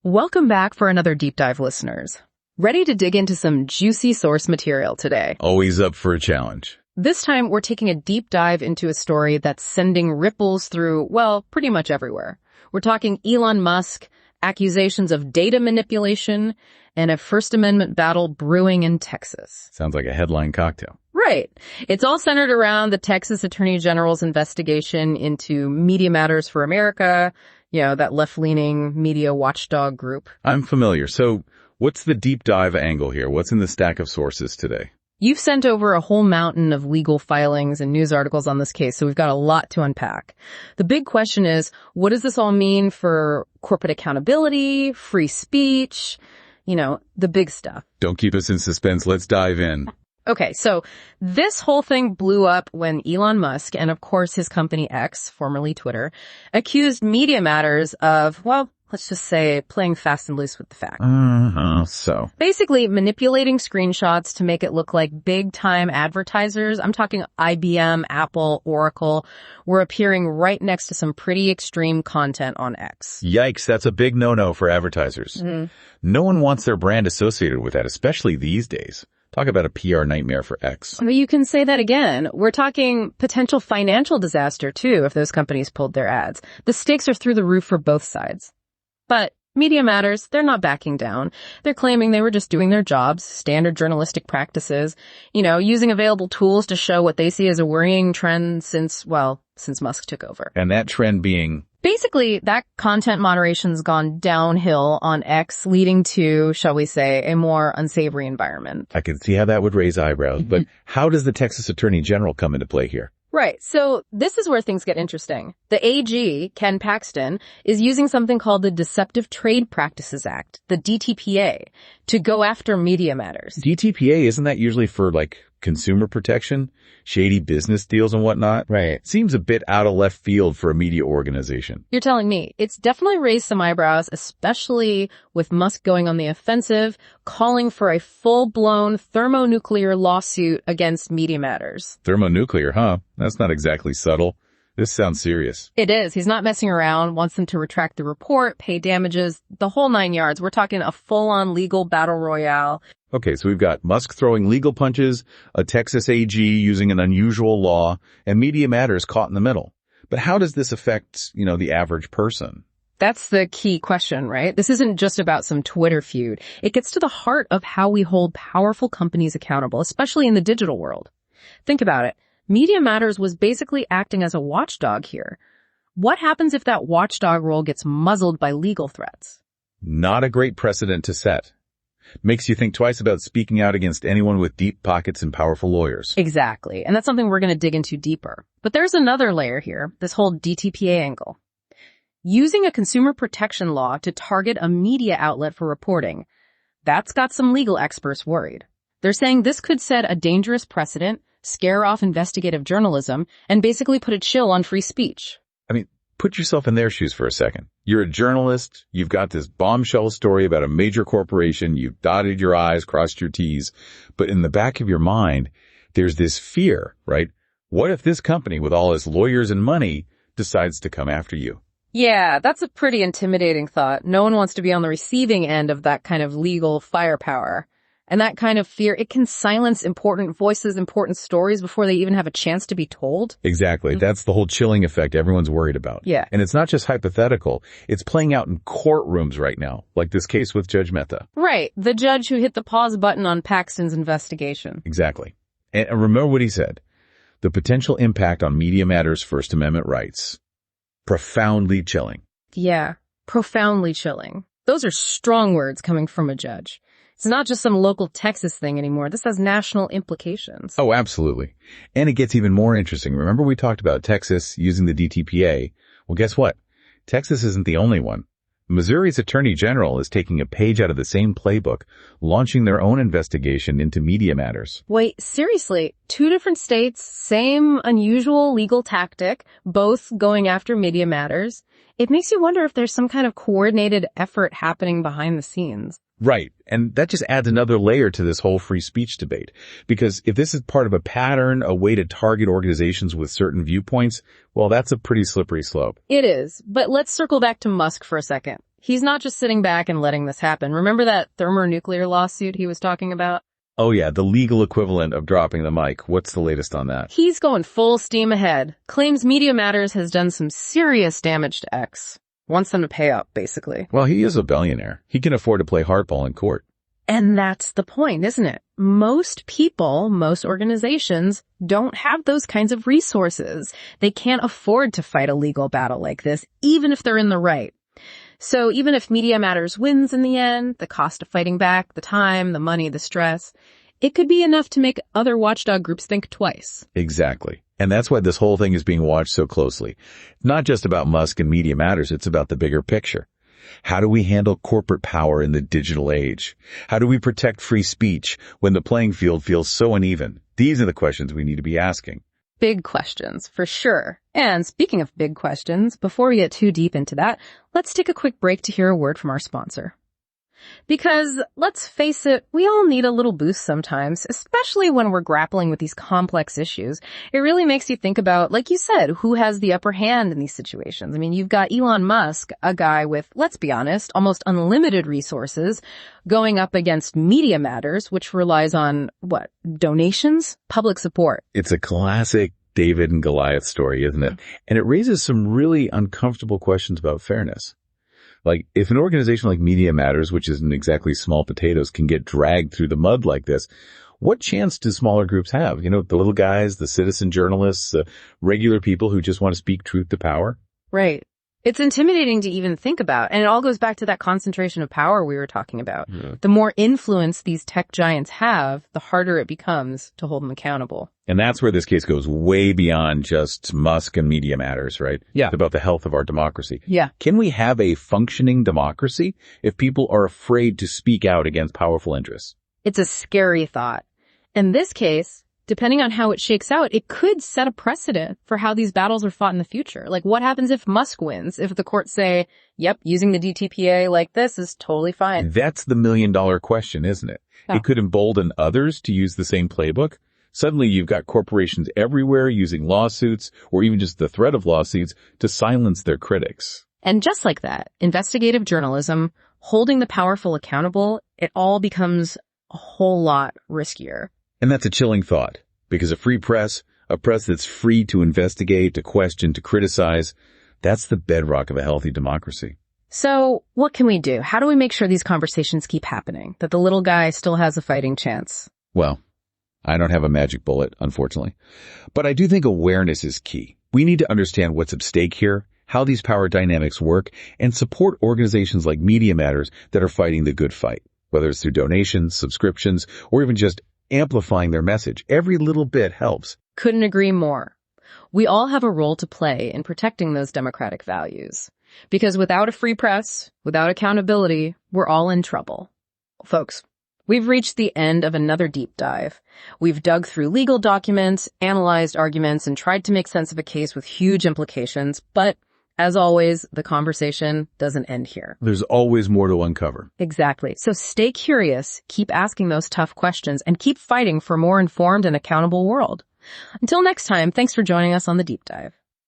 Welcome back for another deep dive, listeners. Ready to dig into some juicy source material today? Always up for a challenge. This time, we're taking a deep dive into a story that's sending ripples through, well, pretty much everywhere. We're talking Elon Musk, accusations of data manipulation, and a First Amendment battle brewing in Texas. Sounds like a headline cocktail. Right. It's all centered around the Texas Attorney General's investigation into Media Matters for America, that left-leaning media watchdog group. I'm familiar. So what's the deep dive angle here? What's in the stack of sources today? You've sent over a whole mountain of legal filings and news articles on this case, so we've got a lot to unpack. The big question is, what does this all mean for corporate accountability, free speech, the big stuff? Don't keep us in suspense. Let's dive in. Okay, so this whole thing blew up when Elon Musk and, of course, his company X, formerly Twitter, accused Media Matters of, let's just say, playing fast and loose with the facts. So basically manipulating screenshots to make it look like big-time advertisers, I'm talking IBM, Apple, Oracle, were appearing right next to some pretty extreme content on X. Yikes, that's a big no-no for advertisers. Mm-hmm. No one wants their brand associated with that, especially these days. Talk about a PR nightmare for X. You can say that again. We're talking potential financial disaster, too, if those companies pulled their ads. The stakes are through the roof for both sides. But Media Matters, they're not backing down. They're claiming they were just doing their jobs, standard journalistic practices, using available tools to show what they see as a worrying trend since Musk took over. And that trend being? Basically, that content moderation's gone downhill on X, leading to, shall we say, a more unsavory environment. I can see how that would raise eyebrows, but how does the Texas Attorney General come into play here? Right. So this is where things get interesting. The AG, Ken Paxton, is using something called the Deceptive Trade Practices Act, the DTPA, to go after Media Matters. DTPA, isn't that usually for consumer protection, shady business deals and whatnot? Right. Seems a bit out of left field for a media organization. You're telling me. It's definitely raised some eyebrows, especially with Musk going on the offensive, calling for a full-blown thermonuclear lawsuit against Media Matters. Thermonuclear, huh? That's not exactly subtle. This sounds serious. It is. He's not messing around, wants them to retract the report, pay damages, the whole 9 yards. We're talking a full-on legal battle royale. Okay, so we've got Musk throwing legal punches, a Texas AG using an unusual law, and Media Matters caught in the middle. But how does this affect, the average person? That's the key question, right? This isn't just about some Twitter feud. It gets to the heart of how we hold powerful companies accountable, especially in the digital world. Think about it. Media Matters was basically acting as a watchdog here. What happens if that watchdog role gets muzzled by legal threats? Not a great precedent to set. Makes you think twice about speaking out against anyone with deep pockets and powerful lawyers. Exactly. And that's something we're going to dig into deeper. But there's another layer here, this whole DTPA angle. Using a consumer protection law to target a media outlet for reporting, that's got some legal experts worried. They're saying this could set a dangerous precedent, scare off investigative journalism, and basically put a chill on free speech. Put yourself in their shoes for a second. You're a journalist. You've got this bombshell story about a major corporation. You've dotted your I's, crossed your T's. But in the back of your mind, there's this fear, right? What if this company with all its lawyers and money decides to come after you? Yeah, that's a pretty intimidating thought. No one wants to be on the receiving end of that kind of legal firepower. And that kind of fear, it can silence important voices, important stories before they even have a chance to be told. Exactly. That's the whole chilling effect everyone's worried about. Yeah. And it's not just hypothetical. It's playing out in courtrooms right now, like this case with Judge Mehta. Right. The judge who hit the pause button on Paxton's investigation. Exactly. And remember what he said. The potential impact on Media Matters' First Amendment rights. Profoundly chilling. Yeah. Profoundly chilling. Those are strong words coming from a judge. It's not just some local Texas thing anymore. This has national implications. Oh, absolutely. And it gets even more interesting. Remember we talked about Texas using the DTPA? Well, guess what? Texas isn't the only one. Missouri's Attorney General is taking a page out of the same playbook, launching their own investigation into Media Matters. Wait, seriously? 2 different states, same unusual legal tactic, both going after Media Matters. It makes you wonder if there's some kind of coordinated effort happening behind the scenes. Right. And that just adds another layer to this whole free speech debate. Because if this is part of a pattern, a way to target organizations with certain viewpoints, well, that's a pretty slippery slope. It is. But let's circle back to Musk for a second. He's not just sitting back and letting this happen. Remember that thermonuclear lawsuit he was talking about? Oh yeah, the legal equivalent of dropping the mic. What's the latest on that? He's going full steam ahead. Claims Media Matters has done some serious damage to X. Wants them to pay up, basically. Well, he is a billionaire. He can afford to play hardball in court. And that's the point, isn't it? Most people, most organizations don't have those kinds of resources. They can't afford to fight a legal battle like this, even if they're in the right. So even if Media Matters wins in the end, the cost of fighting back, the time, the money, the stress, it could be enough to make other watchdog groups think twice. Exactly. And that's why this whole thing is being watched so closely. Not just about Musk and Media Matters, it's about the bigger picture. How do we handle corporate power in the digital age? How do we protect free speech when the playing field feels so uneven? These are the questions we need to be asking. Big questions, for sure. And speaking of big questions, before we get too deep into that, let's take a quick break to hear a word from our sponsor. Because, let's face it, we all need a little boost sometimes, especially when we're grappling with these complex issues. It really makes you think about, like you said, who has the upper hand in these situations. I mean, you've got Elon Musk, a guy with, let's be honest, almost unlimited resources, going up against Media Matters, which relies on, donations? Public support. It's a classic David and Goliath story, isn't it? And it raises some really uncomfortable questions about fairness. Like, if an organization like Media Matters, which isn't exactly small potatoes, can get dragged through the mud like this, what chance do smaller groups have? You know, the little guys, the citizen journalists, regular people who just want to speak truth to power? Right. It's intimidating to even think about. And it all goes back to that concentration of power we were talking about. Yeah. The more influence these tech giants have, the harder it becomes to hold them accountable. And that's where this case goes way beyond just Musk and Media Matters, right? Yeah. It's about the health of our democracy. Yeah. Can we have a functioning democracy if people are afraid to speak out against powerful interests? It's a scary thought. In this case, depending on how it shakes out, it could set a precedent for how these battles are fought in the future. Like, what happens if Musk wins? If the courts say, yep, using the DTPA like this is totally fine. That's the million-dollar question, isn't it? Oh. It could embolden others to use the same playbook. Suddenly you've got corporations everywhere using lawsuits or even just the threat of lawsuits to silence their critics. And just like that, investigative journalism, holding the powerful accountable, it all becomes a whole lot riskier. And that's a chilling thought, because a free press, a press that's free to investigate, to question, to criticize, that's the bedrock of a healthy democracy. So what can we do? How do we make sure these conversations keep happening, that the little guy still has a fighting chance? Well, I don't have a magic bullet, unfortunately. But I do think awareness is key. We need to understand what's at stake here, how these power dynamics work, and support organizations like Media Matters that are fighting the good fight, whether it's through donations, subscriptions, or even just amplifying their message. Every little bit helps. Couldn't agree more. We all have a role to play in protecting those democratic values. Because without a free press, without accountability, we're all in trouble. Folks, we've reached the end of another deep dive. We've dug through legal documents, analyzed arguments, and tried to make sense of a case with huge implications, but as always, the conversation doesn't end here. There's always more to uncover. Exactly. So stay curious, keep asking those tough questions, and keep fighting for a more informed and accountable world. Until next time, thanks for joining us on The Deep Dive.